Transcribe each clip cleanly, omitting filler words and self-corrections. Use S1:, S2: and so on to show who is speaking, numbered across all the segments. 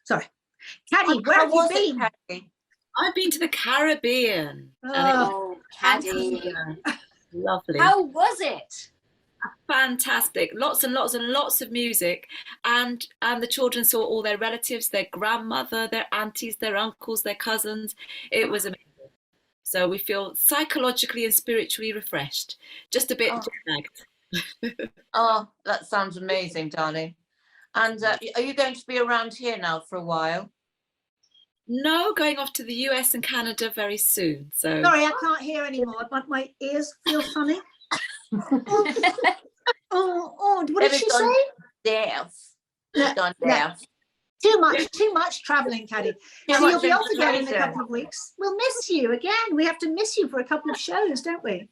S1: Sorry. Caddy, where have you been?
S2: Caddy?
S3: I've been to the Caribbean.
S2: Oh, Caddy.
S3: Lovely.
S2: How was it?
S3: Fantastic. Lots and lots and lots of music. And the children saw all their relatives, their grandmother, their aunties, their uncles, their cousins. It was amazing. So we feel psychologically and spiritually refreshed. Just a bit jet-lagged.
S2: Oh, that sounds amazing, darling. And are you going to be around here now for a while?
S3: No, going off to the US and Canada very soon. So
S1: sorry, I can't hear anymore. My ears feel funny. What did she say?
S2: Deaf.
S1: No. Too much traveling, Caddy. So you'll be off again in a couple of weeks. We'll miss you again. We have to miss you for a couple of shows, don't we?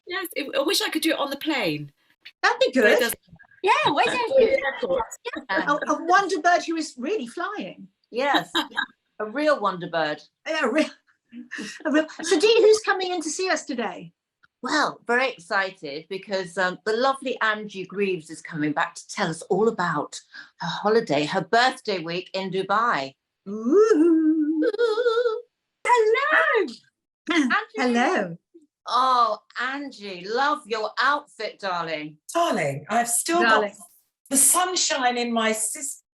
S3: Yes, I wish I could do it on the plane.
S1: That'd be good.
S2: Yeah, why don't you?
S1: A Wonderbird who is really flying.
S2: Yes, a real Wonderbird.
S1: Yeah, a real. So, Dee, who's coming in to see us today?
S2: Well, very excited because the lovely Angie Greaves is coming back to tell us all about her holiday, her birthday week in Dubai.
S1: Ooh.
S2: Hello.
S1: Angie. Hello.
S2: Oh, Angie, love your outfit, darling.
S4: Darling, I've still got the sunshine in my system.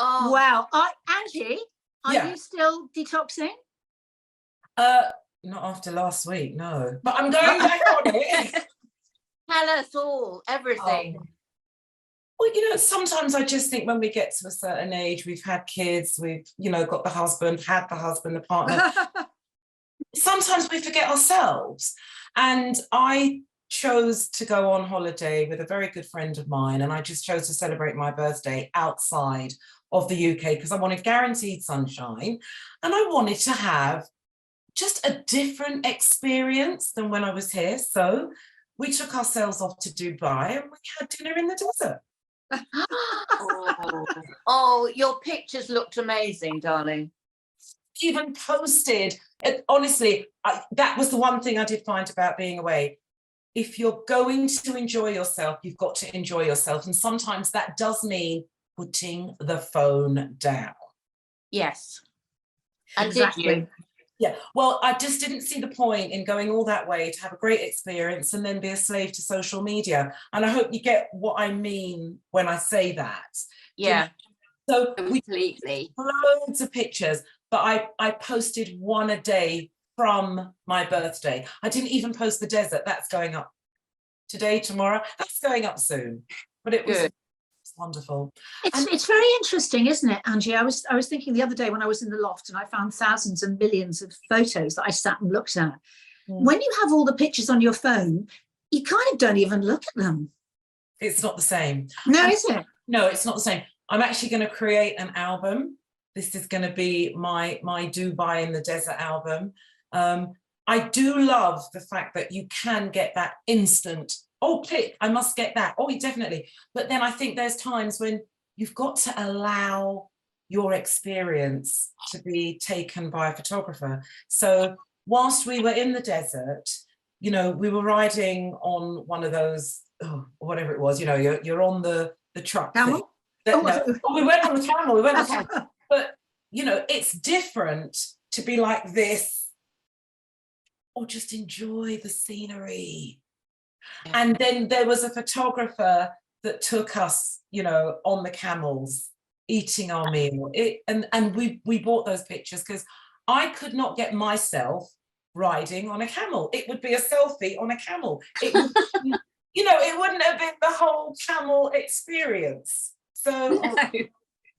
S2: Oh,
S1: wow. Angie, are you still detoxing?
S4: Not after last week, no. But I'm going back on it.
S2: Tell us all, everything.
S4: Well, sometimes I just think when we get to a certain age, we've had kids, we've, got the husband, the partner. Sometimes we forget ourselves. And I chose to go on holiday with a very good friend of mine, and I just chose to celebrate my birthday outside of the UK because I wanted guaranteed sunshine, and I wanted to have just a different experience than when I was here. So we took ourselves off to Dubai and we had dinner in the desert.
S2: Oh, your pictures looked amazing, darling.
S4: Even posted, honestly, that was the one thing I did find about being away. If you're going to enjoy yourself, you've got to enjoy yourself. And sometimes that does mean putting the phone down.
S2: Yes. And
S1: exactly.
S2: did you?
S4: Yeah, well, I just didn't see the point in going all that way to have a great experience and then be a slave to social media. And I hope you get what I mean when I say that.
S2: Yeah.
S4: So
S2: completely.
S4: Loads of pictures, but I posted one a day from my birthday. I didn't even post the desert. That's going up today, tomorrow. That's going up soon. But it was
S2: good.
S4: Wonderful.
S1: It's very interesting, isn't it, Angie? I was thinking the other day when I was in the loft and I found thousands and millions of photos that I sat and looked at. When you have all the pictures on your phone, you kind of don't even look at them.
S4: It's not the same.
S1: No, is it?
S4: No, it's not the same. I'm actually going to create an album. This is going to be my Dubai in the Desert album. I do love the fact that you can get that instant, oh, click, I must get that. Oh, definitely. But then I think there's times when you've got to allow your experience to be taken by a photographer. So whilst we were in the desert, we were riding on one of those, whatever it was, you're on the truck.
S1: Camel?
S4: We went on the camel. But, it's different to be like this or just enjoy the scenery. And then there was a photographer that took us, on the camels, eating our meal. And we bought those pictures because I could not get myself riding on a camel. It would be a selfie on a camel. It would, it wouldn't have been the whole camel experience. So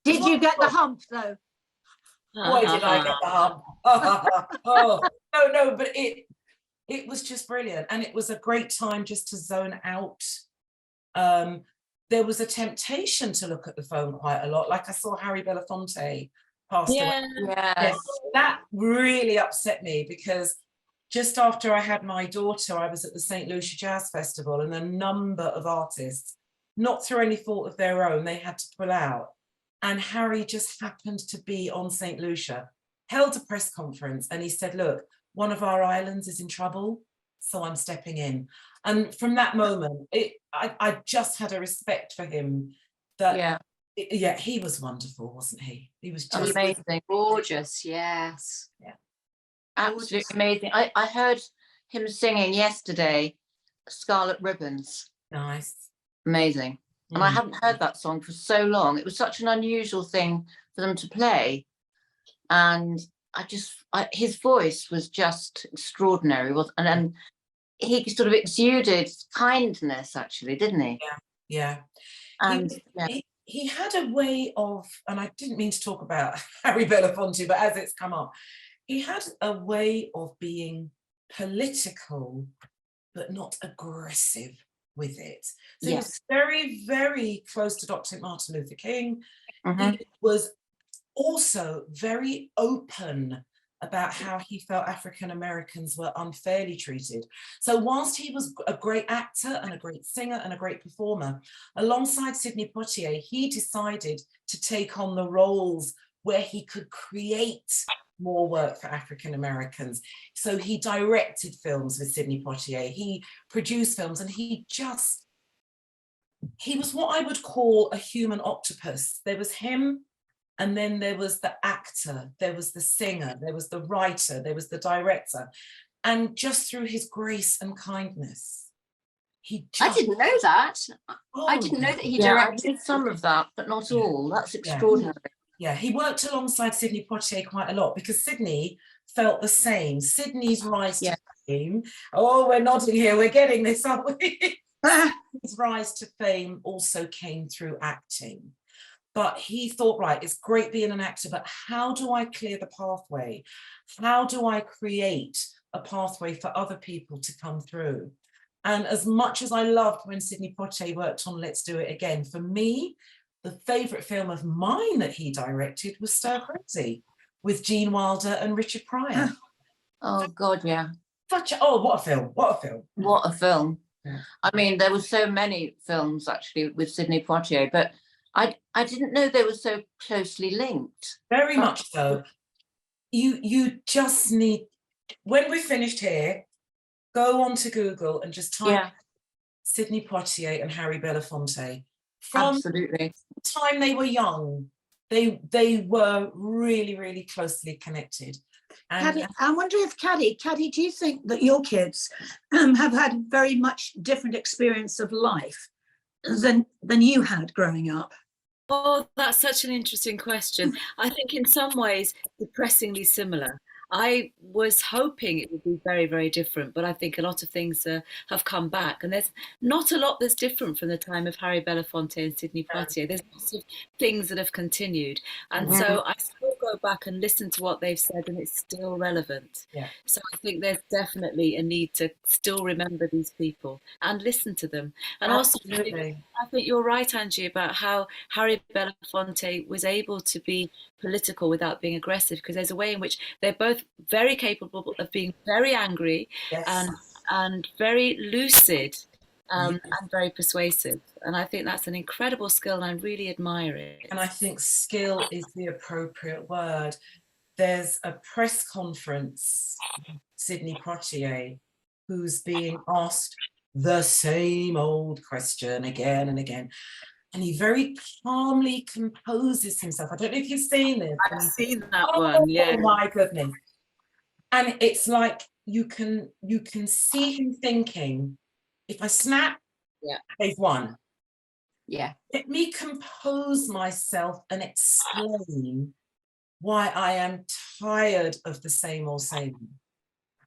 S1: did you get the hump though?
S4: Why did I get the hump? No, but it was just brilliant. And it was a great time just to zone out. There was a temptation to look at the phone quite a lot. Like I saw Harry Belafonte pass away.
S2: Yes.
S4: That really upset me because just after I had my daughter, I was at the St. Lucia Jazz Festival and a number of artists, not through any fault of their own, they had to pull out. And Harry just happened to be on St. Lucia, held a press conference, and he said, look, one of our islands is in trouble, so I'm stepping in. And from that moment, I just had a respect for him that yeah, he was wonderful, wasn't he? He was just
S2: amazing,
S5: gorgeous. Yes.
S4: Yeah.
S2: Absolutely amazing. I heard him singing yesterday, Scarlet Ribbons.
S4: nice.
S2: Amazing. And I haven't heard that song for so long. It was such an unusual thing for them to play. And his voice was just extraordinary. And he sort of exuded kindness, actually, didn't he?
S4: Yeah.
S2: And
S4: he had a way of, and I didn't mean to talk about Harry Belafonte, but as it's come up, he had a way of being political, but not aggressive with it. So he was very, very close to Dr. Martin Luther King. He was also very open about how he felt African Americans were unfairly treated. So whilst he was a great actor and a great singer and a great performer, alongside Sidney Poitier, he decided to take on the roles where he could create more work for African Americans. So he directed films with Sidney Poitier, he produced films, and he was what I would call a human octopus. There was him, and then there was the actor, there was the singer, there was the writer, there was the director. And just through his grace and kindness,
S5: I didn't know that. I didn't know that he directed.
S2: I did some of that, but not all. That's extraordinary.
S4: Yeah, he worked alongside Sidney Poitier quite a lot because Sidney felt the same. Sidney's rise to fame. Oh, we're nodding here. We're getting this, aren't we? His rise to fame also came through acting. But he thought, right, it's great being an actor, but how do I clear the pathway? How do I create a pathway for other people to come through? And as much as I loved when Sidney Poitier worked on Let's Do It Again, for me, the favourite film of mine that he directed was Stir Crazy with Gene Wilder and Richard Pryor.
S2: Oh, God, yeah.
S4: What a film. What a film.
S2: What a film.
S4: Yeah.
S2: I mean, there were so many films, actually, with Sidney Poitier, but I didn't know they were so closely linked.
S4: Very much so. You just need, when we're finished here, go on to Google and just type Sidney Poitier and Harry Belafonte. From
S2: Absolutely.
S4: the time they were young, they were really, really closely connected. And
S1: Caddy, I wonder if Caddy, do you think that your kids have had very much different experience of life than you had growing up?
S3: Oh, that's such an interesting question. I think in some ways, depressingly similar. I was hoping it would be very, very different, but I think a lot of things have come back. And there's not a lot that's different from the time of Harry Belafonte and Sidney Poitier. There's lots of things that have continued. And so I still go back and listen to what they've said, and it's still relevant.
S4: Yeah.
S3: So I think there's definitely a need to still remember these people and listen to them. And
S4: Absolutely.
S3: also, I think you're right, Angie, about how Harry Belafonte was able to be political without being aggressive, because there's a way in which they're both very capable of being very angry and very lucid and very persuasive. And I think that's an incredible skill, and I really admire it.
S4: And I think skill is the appropriate word. There's a press conference, Sidney Poitier, who's being asked the same old question again and again. And he very calmly composes himself. I don't know if you've seen this.
S3: I've seen that one, yeah.
S4: Oh my goodness. And it's like you can see him thinking, if I snap, they've won.
S5: Yeah.
S4: Let me compose myself and explain why I am tired of the same old same.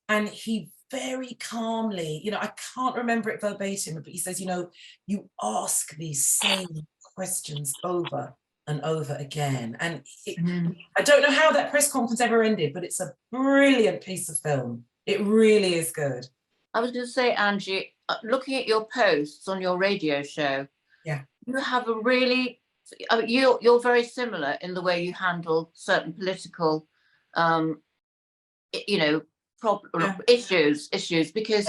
S4: And he very calmly, I can't remember it verbatim, but he says, you ask these same questions over and over again. And I don't know how that press conference ever ended, but it's a brilliant piece of film. It really is good.
S2: I was going to say, Angie, looking at your posts on your radio show, you have a really, you're very similar in the way you handle certain political, issues, because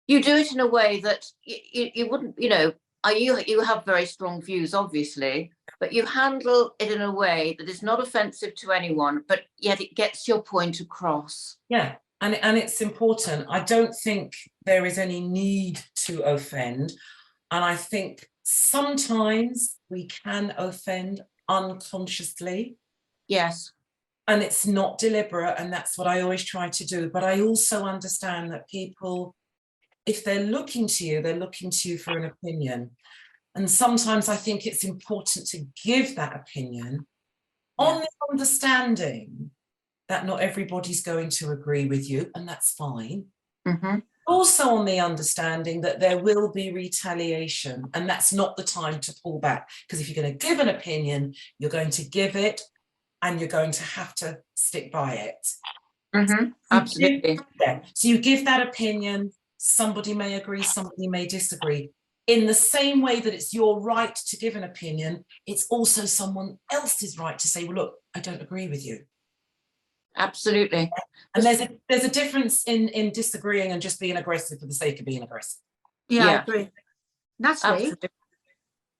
S2: you do it in a way that you wouldn't, you have very strong views, obviously, but you handle it in a way that is not offensive to anyone, but yet it gets your point across.
S4: Yeah, and it's important. I don't think there is any need to offend. And I think sometimes we can offend unconsciously.
S2: Yes.
S4: And it's not deliberate, and that's what I always try to do. But I also understand that people, if they're looking to you, they're looking to you for an opinion. And sometimes I think it's important to give that opinion on the understanding that not everybody's going to agree with you, and that's fine. Also on the understanding that there will be retaliation, and that's not the time to pull back. Because if you're going to give an opinion, you're going to give it, and you're going to have to stick by it.
S2: Absolutely.
S4: So you give that opinion, somebody may agree, somebody may disagree. In the same way that it's your right to give an opinion, it's also someone else's right to say, well, look, I don't agree with you.
S2: Absolutely.
S4: And there's a difference in disagreeing and just being aggressive for the sake of being aggressive.
S1: Yeah, I agree. Natalie,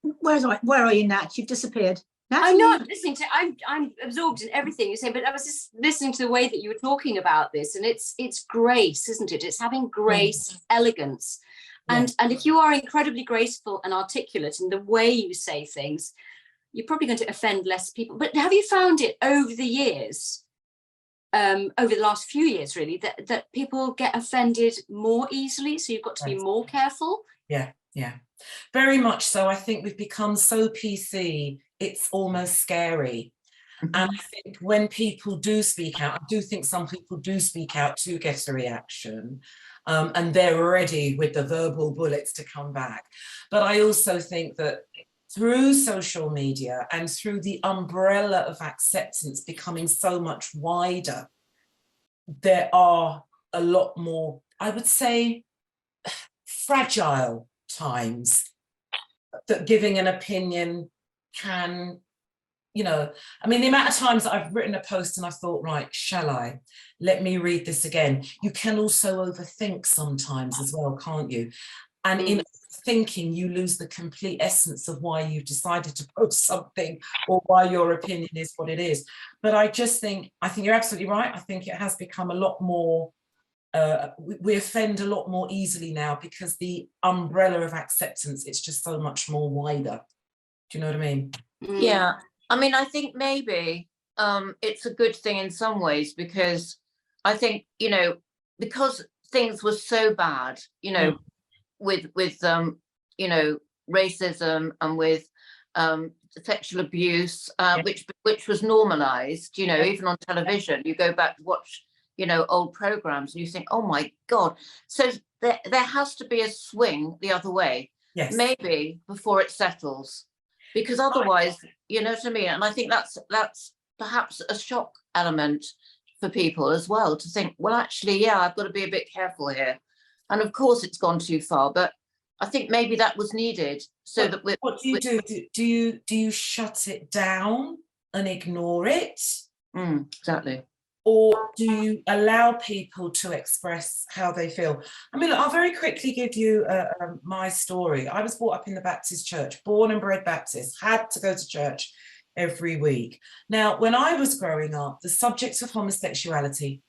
S2: Absolutely.
S1: where are you, Nat? You've disappeared.
S5: I'm not listening to. I'm absorbed in everything you're saying, but I was just listening to the way that you were talking about this, and it's grace, isn't it? It's having grace, elegance, and if you are incredibly graceful and articulate in the way you say things, you're probably going to offend less people. But have you found it over the years, over the last few years, really, that people get offended more easily? So you've got to be more careful.
S4: Yeah, very much so. I think we've become so PC. It's almost scary. And I think when people do speak out, I do think some people do speak out to get a reaction, and they're ready with the verbal bullets to come back. But I also think that through social media and through the umbrella of acceptance becoming so much wider, there are a lot more, I would say, fragile times that giving an opinion can, I mean, the amount of times that I've written a post and I thought, right, shall I? Let me read this again. You can also overthink sometimes as well, can't you? And in thinking, you lose the complete essence of why you've decided to post something or why your opinion is what it is. But I think you're absolutely right. I think it has become a lot more, we offend a lot more easily now because the umbrella of acceptance, it's just so much more wider. Do you know what I mean?
S2: Yeah. I mean, I think maybe it's a good thing in some ways, because I think, because things were so bad, with racism and with sexual abuse, which was normalized, even on television. You go back to watch, old programs and you think, oh my God. So there has to be a swing the other way, maybe before it settles, because otherwise, you know what I mean? And I think that's perhaps a shock element for people as well, to think, well, actually, I've got to be a bit careful here. And of course it's gone too far, but I think maybe that was needed, so that what do you
S4: do? Do you shut it down and ignore it?
S2: Exactly.
S4: Or do you allow people to express how they feel? I mean, I'll very quickly give you my story. I was brought up in the Baptist church, born and bred Baptist, had to go to church every week. Now, when I was growing up, the subject of homosexuality,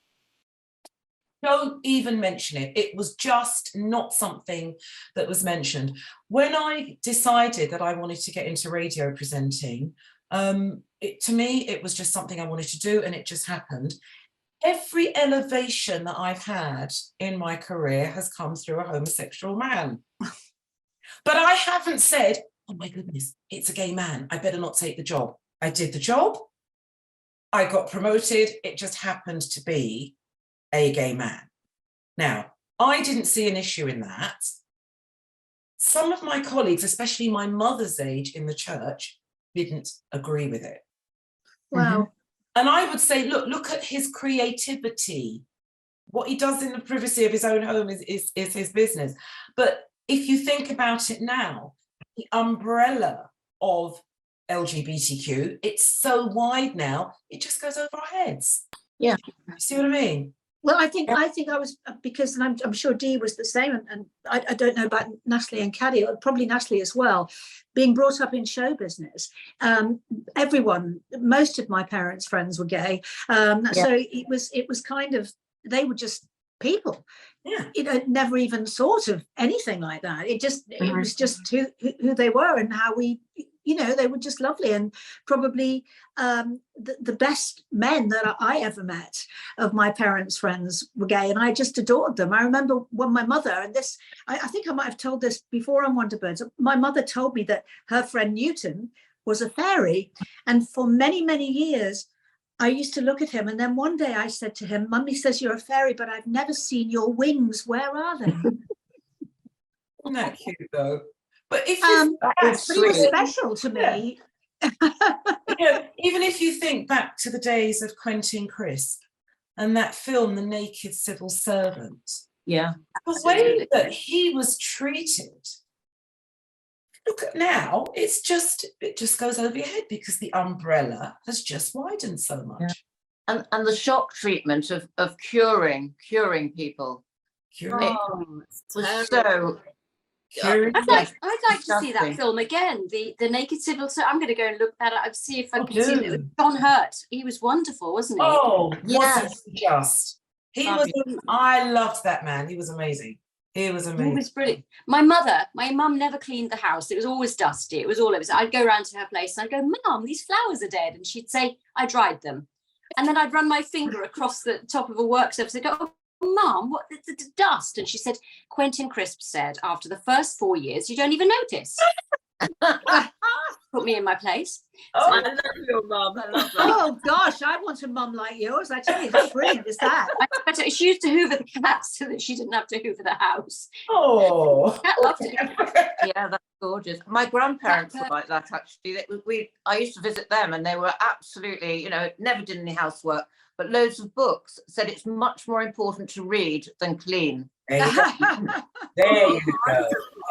S4: don't even mention it. It was just not something that was mentioned. When I decided that I wanted to get into radio presenting, to me, it was just something I wanted to do, and it just happened. Every elevation that I've had in my career has come through a homosexual man. But I haven't said, oh my goodness, it's a gay man, I better not take the job. I did the job, I got promoted, it just happened to be a gay man. Now, I didn't see an issue in that. Some of my colleagues, especially my mother's age in the church, didn't agree with it.
S1: Wow.
S4: And I would say, look at his creativity. What he does in the privacy of his own home is his business. But if you think about it now, the umbrella of LGBTQ, it's so wide now, it just goes over our heads.
S2: Yeah.
S4: You see what I mean?
S1: Well, I think I was, because, and I'm sure Dee was the same, and I don't know about Natalie and Caddy, or probably Natalie as well, being brought up in show business. Most of my parents' friends were gay, so it was kind of, they would just people.
S4: Yeah.
S1: Never even thought of anything like that. It was just who they were, and how we, they were just lovely, and probably the best men that I ever met of my parents' friends were gay, and I just adored them. I remember when my mother, and this, I think I might have told this before on Wonderbirds, my mother told me that her friend Newton was a fairy, and for many, many years, I used to look at him, and then one day I said to him, Mummy says you're a fairy, but I've never seen your wings. Where are they?
S4: Isn't that cute though? But if
S1: but he was special to me.
S4: Even if you think back to the days of Quentin Crisp and that film, The Naked Civil Servant,
S2: Yeah,
S4: the way that he was treated. Look at now, it just goes over your head because the umbrella has just widened so much.
S2: yeah. And the shock treatment of curing people.
S4: Curing.
S2: It was so.
S5: I'd like to see that film again, the Naked Civil Servant. I'm going to go and look that up, see if I can see it. John Hurt, he was wonderful, wasn't he?
S4: Oh,
S2: yes.
S4: Just. He was. I loved that man. He was amazing. He was amazing.
S5: He was brilliant. My mum never cleaned the house. It was always dusty. It was all over. So I'd go around to her place and I'd go, Mum, these flowers are dead. And she'd say, I dried them. And then I'd run my finger across the top of a work surface and go, oh, Mum, what the dust? And she said, Quentin Crisp said, after the first 4 years, you don't even notice. Put me in my place.
S3: Oh, I love your mum. I love that.
S1: Oh gosh, I want a mum like yours. I tell you, how brilliant is that?
S5: She used to hoover the cat so that she didn't have to hoover the house.
S4: Oh,
S5: Cat loved it.
S2: Yeah, that's gorgeous. My grandparents were like that actually. I used to visit them, and they were absolutely, never did any housework, but loads of books. Said it's much more important to read than clean.
S4: There you go. There you go.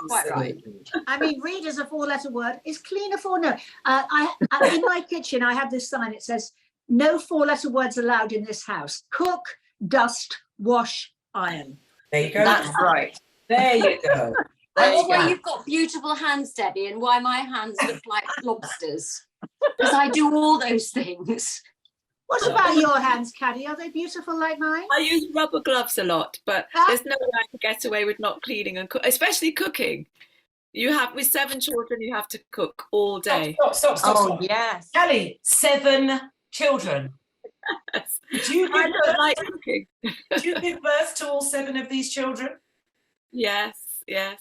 S5: Quite right.
S1: I mean, read is a 4-letter word. Is clean a 4? No. In my kitchen, I have this sign. It says, no 4-letter words allowed in this house. Cook, dust, wash, iron.
S4: There you go.
S2: That's right.
S4: There you go.
S5: That's why you've got beautiful hands, Debbie, and why my hands look like lobsters. Because I do all those things.
S1: What about your hands, Caddy? Are they beautiful like mine?
S3: I use rubber gloves a lot, but there's no way I can get away with not cleaning and especially cooking. With 7 children, you have to cook all day.
S4: Stop.
S2: Oh, yes.
S4: Kelly, 7 children.
S3: Yes.
S4: I
S3: don't like cooking.
S4: Did you give birth to all 7 of these children?
S3: Yes. And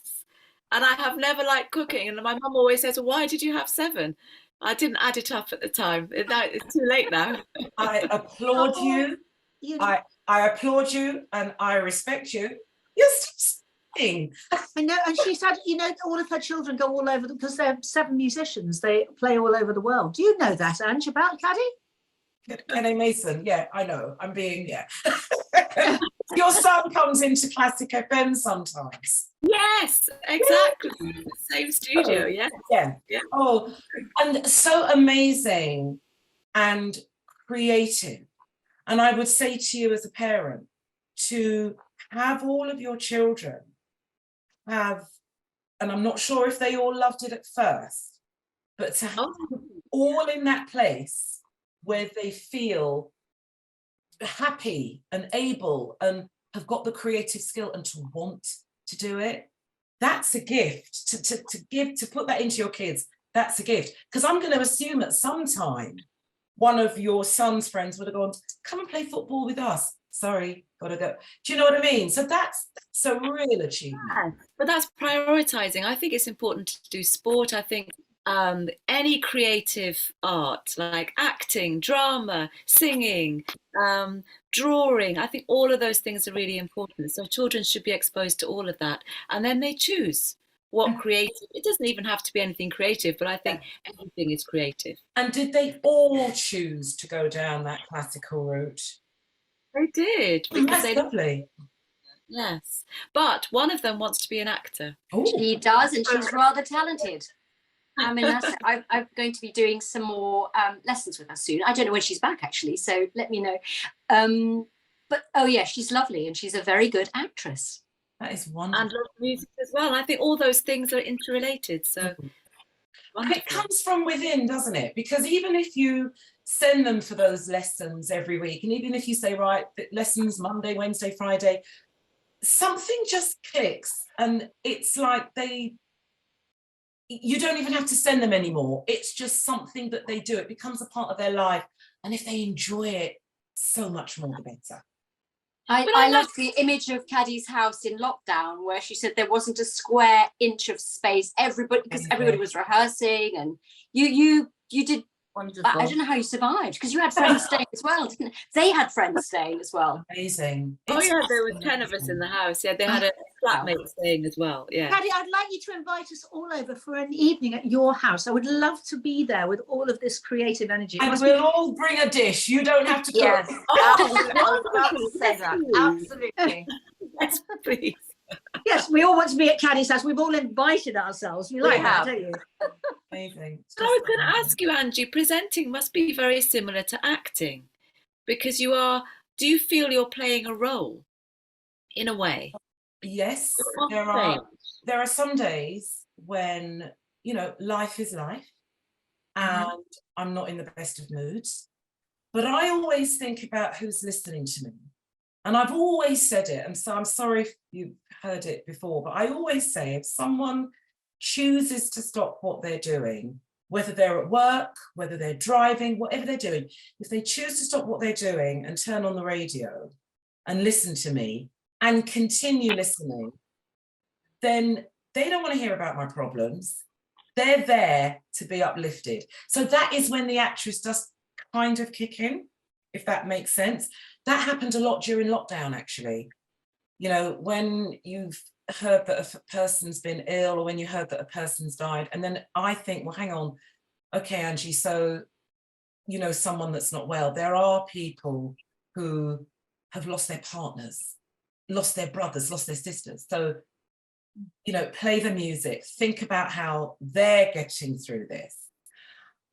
S3: I have never liked cooking. And my mum always says, why did you have 7? I didn't add it up at the time. It's too late now.
S4: I applaud you. I applaud you and I respect you. You're still singing.
S1: I know, and she said, all of her children go all over because they're 7 musicians. They play all over the world. Do you know that, Ange, about Caddy?
S4: Kenny Mason, yeah, I know. I'm being, Your son comes into Classic FM sometimes.
S3: Yes, exactly. Same studio,
S4: Yeah. Oh, and so amazing and creative. And I would say to you as a parent, to have all of your children and I'm not sure if they all loved it at first, but to have them all in that place where they feel happy and able and have got the creative skill and to want to do it, that's a gift. To put that into your kids, that's a gift. Because I'm going to assume at some time one of your son's friends would have gone, come and play football with us. Sorry, gotta go. Do you know what I mean? So that's a real achievement.
S3: Yeah, but that's prioritizing. I think it's important to do sport. I think any creative art like acting, drama, singing, drawing, I think all of those things are really important. So children should be exposed to all of that, and then they choose what creative. It doesn't even have to be anything creative, but I think everything is creative.
S4: And did they all choose to go down that classical route?
S3: They did, because
S4: that's lovely.
S3: Yes, but one of them wants to be an actor.
S4: Ooh.
S5: She does, and she's rather talented. I mean, I'm going to be doing some more lessons with her soon. I don't know when she's back, actually, so let me know. But, oh, yeah, she's lovely, and she's a very good actress.
S4: That is wonderful.
S3: And love music as well. And I think all those things are interrelated, so...
S4: And it comes from within, doesn't it? Because even if you send them for those lessons every week, and even if you say, right, lessons Monday, Wednesday, Friday, something just clicks, and it's like you don't even have to send them anymore. It's just something that they do. It becomes a part of their life. And if they enjoy it, so much more the better.
S5: I loved the image of Caddy's house in lockdown, where she said there wasn't a square inch of space. Because everybody was rehearsing, and you did.
S2: Wonderful.
S5: I don't know how you survived, because you had friends staying as well, didn't they? Had friends staying as well.
S4: Amazing.
S3: Oh yeah, there were 10 of us in the house. Yeah, they had a flatmate staying as well. Yeah.
S1: Caddy, I'd like you to invite us all over for an evening at your house. I would love to be there with all of this creative energy.
S4: And we'll all bring a dish. You don't have to cook.
S2: Yes, absolutely. I was about to say that. Absolutely.
S3: Yes, please.
S1: Yes, we all want to be at Caddy's house. We've all invited ourselves. You like that, don't you?
S4: Amazing.
S3: So I was going to ask you, Angie, presenting must be very similar to acting, because do you feel you're playing a role in a way?
S4: Yes,
S3: What
S4: there are some days when, life is life, and I'm not in the best of moods, but I always think about who's listening to me. And I've always said it, and so I'm sorry if you've heard it before, but I always say, if someone chooses to stop what they're doing, whether they're at work, whether they're driving, whatever they're doing, if they choose to stop what they're doing and turn on the radio and listen to me and continue listening, then they don't want to hear about my problems. They're there to be uplifted. So that is when the actress does kind of kick in, if that makes sense. That happened a lot during lockdown, actually. When you've heard that a person's been ill, or when you heard that a person's died, and then I think, well, hang on, okay, Angie, so, someone that's not well, there are people who have lost their partners, lost their brothers, lost their sisters. So, play the music, think about how they're getting through this.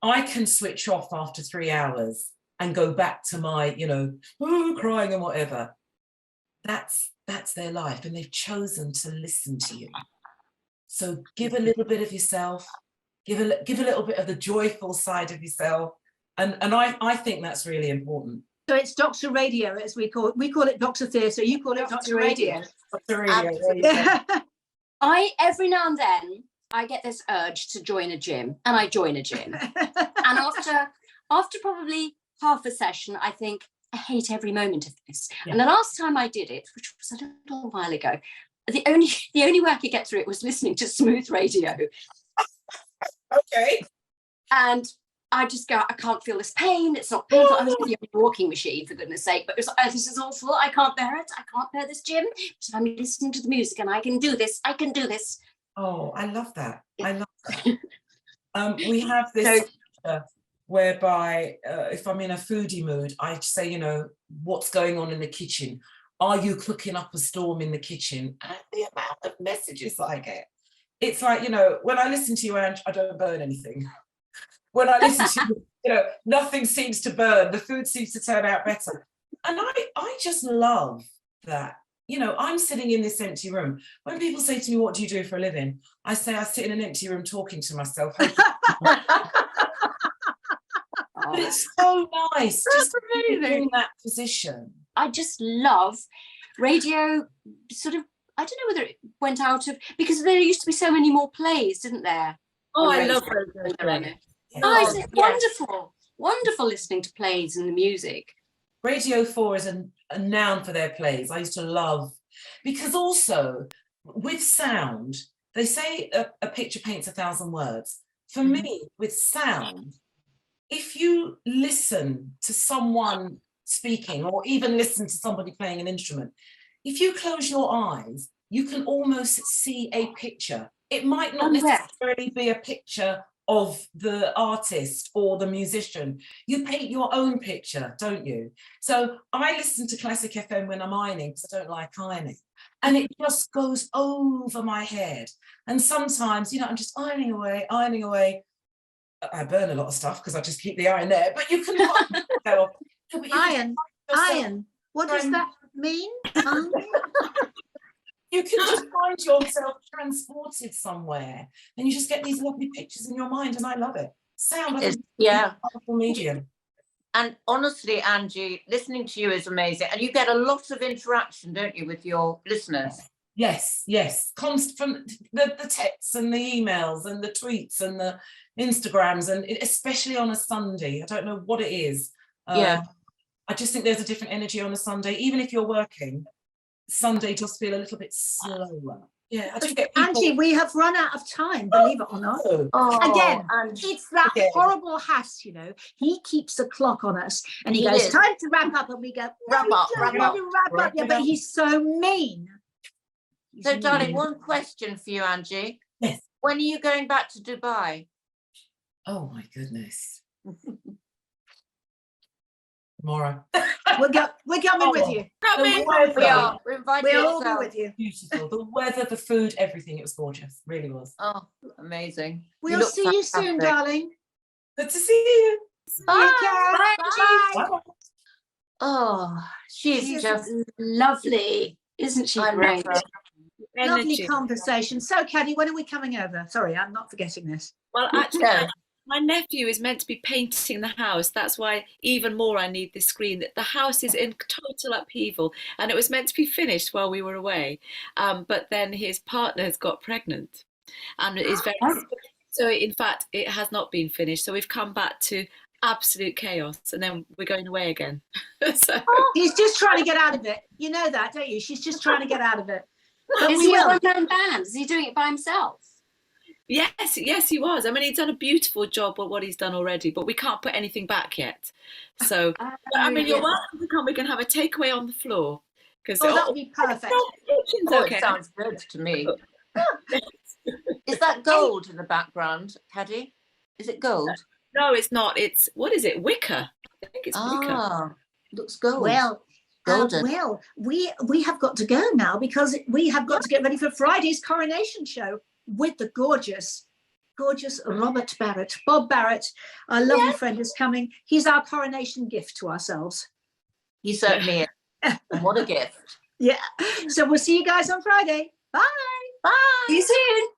S4: I can switch off after 3 hours and go back to my, crying and whatever. That's their life, and they've chosen to listen to you. So give a little bit of yourself, give a little bit of the joyful side of yourself, and I think that's really important.
S1: So it's Dr. Radio, as we call it Dr. Theatre. You call it Dr. Radio.
S4: Dr. Radio.
S5: Every now and then I get this urge to join a gym, and I join a gym, and after probably half a session, I think, I hate every moment of this. Yeah. And the last time I did it, which was a little while ago, the only way I could get through it was listening to smooth radio.
S4: Okay.
S5: And I just go, I can't feel this pain. It's not painful. I was on a walking machine, for goodness sake. But it was like, oh, this is awful. I can't bear it. I can't bear this gym. So I'm listening to the music, and I can do this. I can do this.
S4: Oh, I love that. I love that. We have this whereby if I'm in a foodie mood, I say, what's going on in the kitchen? Are you cooking up a storm in the kitchen? And the amount of messages I get. It's like, when I listen to you, Ange, I don't burn anything. When I listen to you, nothing seems to burn. The food seems to turn out better. And I just love that. I'm sitting in this empty room. When people say to me, what do you do for a living? I say, I sit in an empty room talking to myself. But it's so nice just to be in that position.
S5: I just love radio, sort of, I don't know whether it went out of, because there used to be so many more plays, didn't there?
S3: Oh, I love radio.
S5: Oh, it's wonderful. Wonderful listening to plays and the music.
S4: Radio 4 is a noun for their plays. I used to love, because also with sound, they say a picture paints 1,000 words. For me, with sound, if you listen to someone speaking, or even listen to somebody playing an instrument, if you close your eyes, you can almost see a picture. It might not necessarily be a picture of the artist or the musician. You paint your own picture, don't you? So I listen to Classic FM when I'm ironing, because I don't like ironing. And it just goes over my head. And sometimes, I'm just ironing away. I burn a lot of stuff because I just keep the iron there, but you can find yourself.
S1: Iron. What does that mean?
S4: You can just find yourself transported somewhere, and you just get these lovely pictures in your mind, and I love it. Sound is a powerful medium.
S2: And honestly, Angie, listening to you is amazing. And you get a lot of interaction, don't you, with your listeners?
S4: Yes. From the texts and the emails and the tweets and the Instagrams, and especially on a Sunday. I don't know what it is.
S2: Yeah.
S4: I just think there's a different energy on a Sunday. Even if you're working, Sunday just feel a little bit slower. Yeah, I do get people...
S1: Angie, we have run out of time, believe it or not. Again, it's that horrible Hass, you know. He keeps a clock on us and he goes, time to wrap up, and we go,
S2: wrap up.
S1: Yeah, but he's so mean.
S2: So, darling, one question for you, Angie.
S4: Yes.
S2: When are you going back to Dubai?
S4: Oh my goodness. Tomorrow.
S1: We're coming with you.
S2: We're inviting
S1: We'll all be with you.
S4: Beautiful. The weather, the food, everything. It was gorgeous. Really was.
S2: Oh, amazing.
S1: We'll see you soon, darling.
S4: Good to see you.
S1: Bye.
S5: Bye.
S2: Oh, she's just
S5: lovely, isn't she? Great.
S1: Lovely conversation. So, Caddy, when are we coming over? Sorry, I'm not forgetting this.
S3: Well, actually, my nephew is meant to be painting the house. That's why even more I need this screen. The house is in total upheaval, and it was meant to be finished while we were away. But then his partner has got pregnant and is very so in fact it has not been finished. So we've come back to absolute chaos, and then we're going away again. So
S1: he's just trying to get out of it. You know that, don't you? She's just trying to get out of it. But
S5: is he a one-man band? Is he doing it by himself?
S3: Yes, he was. I mean, he's done a beautiful job of what he's done already, but we can't put anything back yet. So, I mean, you're welcome to come. We can have a takeaway on the floor.
S1: That would be perfect.
S2: It sounds good to me. Is that gold in the background, Caddy? Is it gold?
S3: No, it's not. It's, what is it? Wicker. I think it's wicker.
S2: Looks gold.
S1: Well, we have got to go now because we have got to get ready for Friday's coronation show with the gorgeous Robert Barrett. Bob Barrett, our lovely friend, is coming. He's our coronation gift to ourselves.
S2: He certainly is. And what a gift.
S1: Yeah. So we'll see you guys on Friday. Bye.
S5: See you soon.